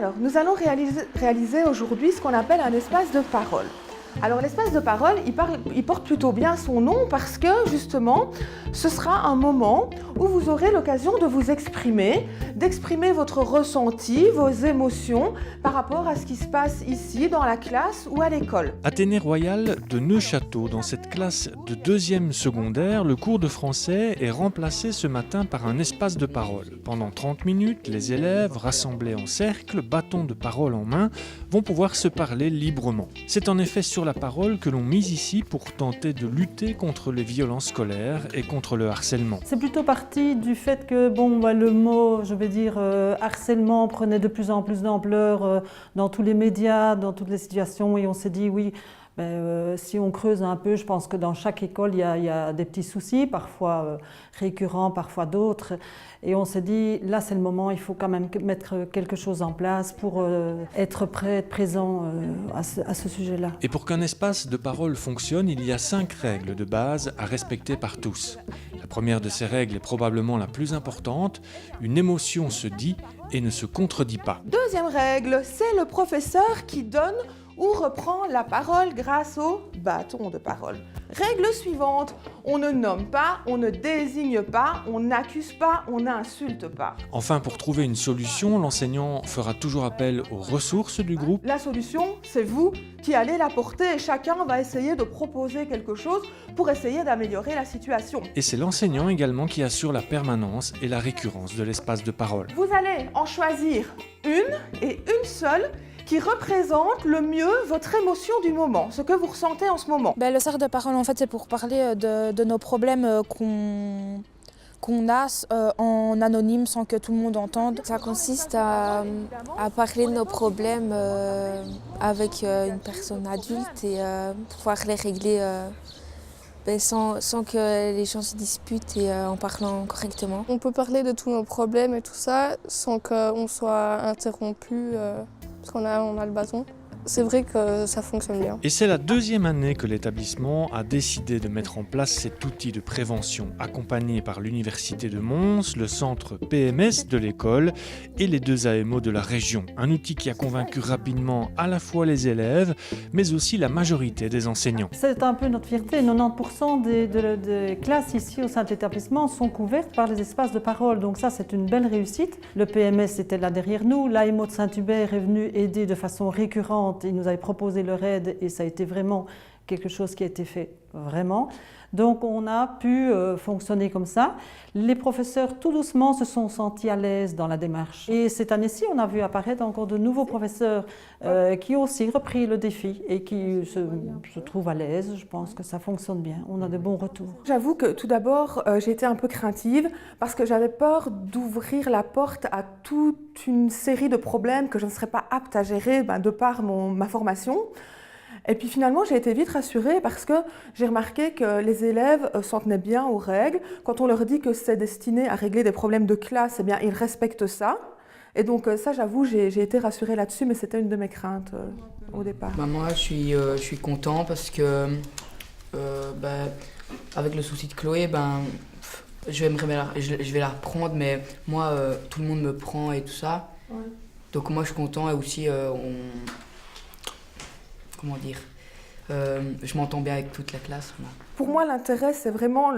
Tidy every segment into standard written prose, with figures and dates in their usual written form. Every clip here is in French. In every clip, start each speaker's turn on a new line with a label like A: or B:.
A: Alors, nous allons réaliser aujourd'hui ce qu'on appelle un espace de parole. Alors l'espace de parole, il porte plutôt bien son nom parce que justement, ce sera un moment où vous aurez l'occasion de vous exprimer, d'exprimer votre ressenti, vos émotions par rapport à ce qui se passe ici dans la classe ou à l'école.
B: Athénée Royal de Neufchâteau, dans cette classe de 2e secondaire, le cours de français est remplacé ce matin par un espace de parole. Pendant 30 minutes, les élèves, rassemblés en cercle, bâton de parole en main, vont pouvoir se parler librement. C'est en effet sur la parole que l'on mise ici pour tenter de lutter contre les violences scolaires et contre le harcèlement.
C: C'est plutôt parti du fait que le mot, je vais dire, harcèlement prenait de plus en plus d'ampleur dans tous les médias, dans toutes les situations, et on s'est dit oui, si on creuse un peu, je pense que dans chaque école, il y a des petits soucis, parfois récurrents, parfois d'autres. Et on s'est dit, là c'est le moment, il faut quand même mettre quelque chose en place pour être prêt, être présent à ce sujet-là.
B: Et pour qu'un espace de parole fonctionne, il y a 5 règles de base à respecter par tous. La première de ces règles est probablement la plus importante. Une émotion se dit et ne se contredit pas.
A: Deuxième règle, c'est le professeur qui donne ou reprend la parole grâce au bâton de parole. Règle suivante, on ne nomme pas, on ne désigne pas, on n'accuse pas, on n'insulte pas.
B: Enfin, pour trouver une solution, l'enseignant fera toujours appel aux ressources du groupe.
A: La solution, c'est vous qui allez l'apporter et chacun va essayer de proposer quelque chose pour essayer d'améliorer la situation.
B: Et c'est l'enseignant également qui assure la permanence et la récurrence de l'espace de parole.
A: Vous allez en choisir une et une seule qui représente le mieux votre émotion du moment, ce que vous ressentez en ce moment.
D: Le cercle de parole, en fait, c'est pour parler de nos problèmes qu'on a en anonyme sans que tout le monde entende.
E: Ça consiste à parler de nos problèmes avec une personne adulte et pouvoir les régler sans que les gens se disputent et en parlant correctement.
F: On peut parler de tous nos problèmes et tout ça sans qu'on soit interrompu. Parce qu'on a le bâton. C'est vrai que ça fonctionne bien.
B: Et c'est la 2e année que l'établissement a décidé de mettre en place cet outil de prévention, accompagné par l'Université de Mons, le centre PMS de l'école et les 2 AMO de la région. Un outil qui a convaincu rapidement à la fois les élèves, mais aussi la majorité des enseignants.
C: C'est un peu notre fierté. 90% des classes ici au sein de l'établissement sont couvertes par les espaces de parole. Donc ça, c'est une belle réussite. Le PMS était là derrière nous. L'AMO de Saint-Hubert est venu aider de façon récurrente. Ils nous avaient proposé leur aide et ça a été vraiment quelque chose qui a été fait vraiment. Donc on a pu fonctionner comme ça. Les professeurs tout doucement se sont sentis à l'aise dans la démarche. Et cette année-ci, on a vu apparaître encore de nouveaux professeurs qui ont aussi repris le défi et qui se trouvent à l'aise. Je pense que ça fonctionne bien. On a de bons retours.
A: J'avoue que tout d'abord, j'ai été un peu craintive parce que j'avais peur d'ouvrir la porte à toute une série de problèmes que je ne serais pas apte à gérer de par ma formation. Et puis finalement, j'ai été vite rassurée parce que j'ai remarqué que les élèves s'en tenaient bien aux règles. Quand on leur dit que c'est destiné à régler des problèmes de classe, eh bien, ils respectent ça. Et donc ça, j'avoue, j'ai été rassurée là-dessus, mais c'était une de mes craintes au départ.
G: Moi, je suis content parce que avec le souci de Chloé, je vais la reprendre, mais moi, tout le monde me prend et tout ça. Ouais. Donc moi, je suis content et aussi je m'entends bien avec toute la classe.
A: Pour moi, l'intérêt, c'est vraiment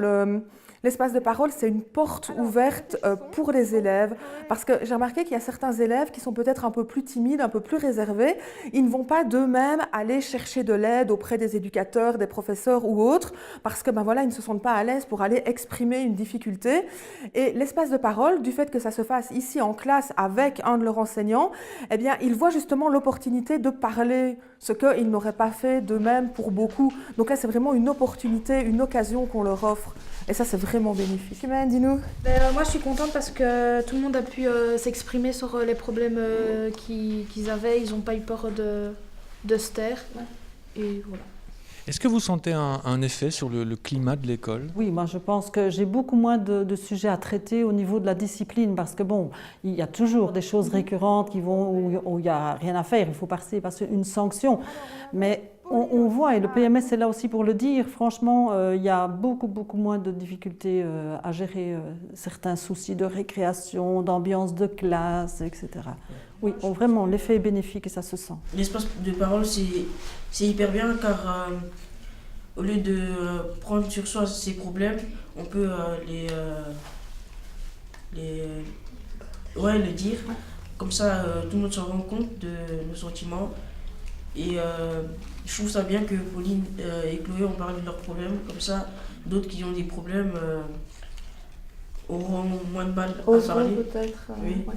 A: l'espace de parole, c'est une porte ouverte pour les élèves. Parce que j'ai remarqué qu'il y a certains élèves qui sont peut-être un peu plus timides, un peu plus réservés. Ils ne vont pas d'eux-mêmes aller chercher de l'aide auprès des éducateurs, des professeurs ou autres, parce que ils ne se sentent pas à l'aise pour aller exprimer une difficulté. Et l'espace de parole, du fait que ça se fasse ici en classe avec un de leurs enseignants, eh bien, ils voient justement l'opportunité de parler, ce qu'ils n'auraient pas fait d'eux-mêmes pour beaucoup. Donc là, c'est vraiment une opportunité, une occasion qu'on leur offre. Et ça, c'est vraiment bénéfique. Chimène, dis-nous.
D: Moi, je suis contente parce que tout le monde a pu s'exprimer sur les problèmes qu'ils avaient. Ils n'ont pas eu peur de se taire. Et voilà.
B: Est-ce que vous sentez un effet sur le climat de l'école ?
C: Oui, moi je pense que j'ai beaucoup moins de sujets à traiter au niveau de la discipline parce que il y a toujours des choses récurrentes où il n'y a rien à faire, il faut passer une sanction. Mais On voit, et le PMS est là aussi pour le dire, franchement, il y a beaucoup moins de difficultés à gérer certains soucis de récréation, d'ambiance de classe, etc. Oui, vraiment, l'effet est bénéfique et ça se sent.
H: L'espace de parole, c'est hyper bien car au lieu de prendre sur soi ses problèmes, on peut le dire. Comme ça, tout le monde se rend compte de nos sentiments. Et je trouve ça bien que Pauline et Chloé ont parlé de leurs problèmes. Comme ça, d'autres qui ont des problèmes auront moins de mal à parler.
A: Peut-être.
H: Oui.
A: Ouais.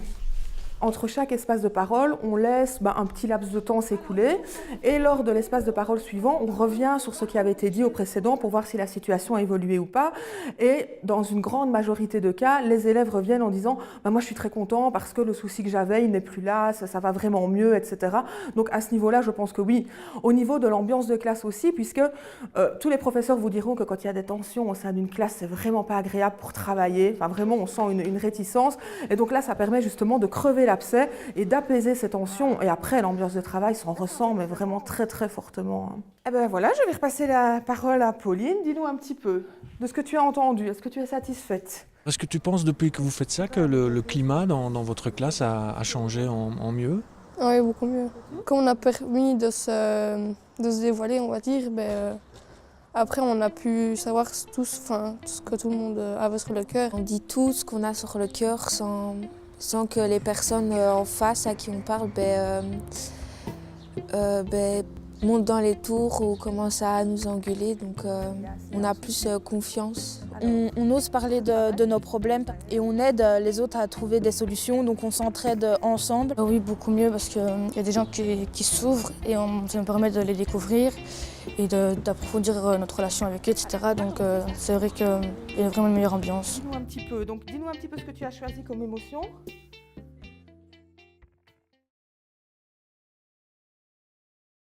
A: Entre chaque espace de parole, on laisse un petit laps de temps s'écouler et lors de l'espace de parole suivant, on revient sur ce qui avait été dit au précédent pour voir si la situation a évolué ou pas. Et dans une grande majorité de cas, les élèves reviennent en disant moi je suis très content parce que le souci que j'avais, il n'est plus là, ça va vraiment mieux, etc. Donc à ce niveau-là, je pense que oui. Au niveau de l'ambiance de classe aussi, puisque tous les professeurs vous diront que quand il y a des tensions au sein d'une classe, c'est vraiment pas agréable pour travailler. Enfin vraiment, on sent une réticence. Et donc là, ça permet justement de crever l'abcès et d'apaiser ces tensions. Et après, l'ambiance de travail s'en ressent, mais vraiment très très fortement. Eh bien voilà, je vais repasser la parole à Pauline. Dis-nous un petit peu de ce que tu as entendu. Est-ce que tu es satisfaite?
B: Est-ce que tu penses, depuis que vous faites ça, que le climat dans votre classe a changé en mieux?
F: Oui, beaucoup mieux. Comme on a permis de se dévoiler, on va dire, après on a pu savoir tout ce que tout le monde avait sur le cœur.
E: On dit tout ce qu'on a sur le cœur sans que les personnes en face à qui on parle montent dans les tours ou commencent à nous engueuler. Donc on a plus confiance.
I: On ose parler de nos problèmes et on aide les autres à trouver des solutions, donc on s'entraide ensemble.
J: Oui, beaucoup mieux parce qu'il y a des gens qui s'ouvrent et ça nous permet de les découvrir et d'approfondir notre relation avec eux, etc. Donc c'est vrai qu'il y a vraiment une meilleure ambiance.
A: Dis-nous un petit peu ce que tu as choisi comme émotion.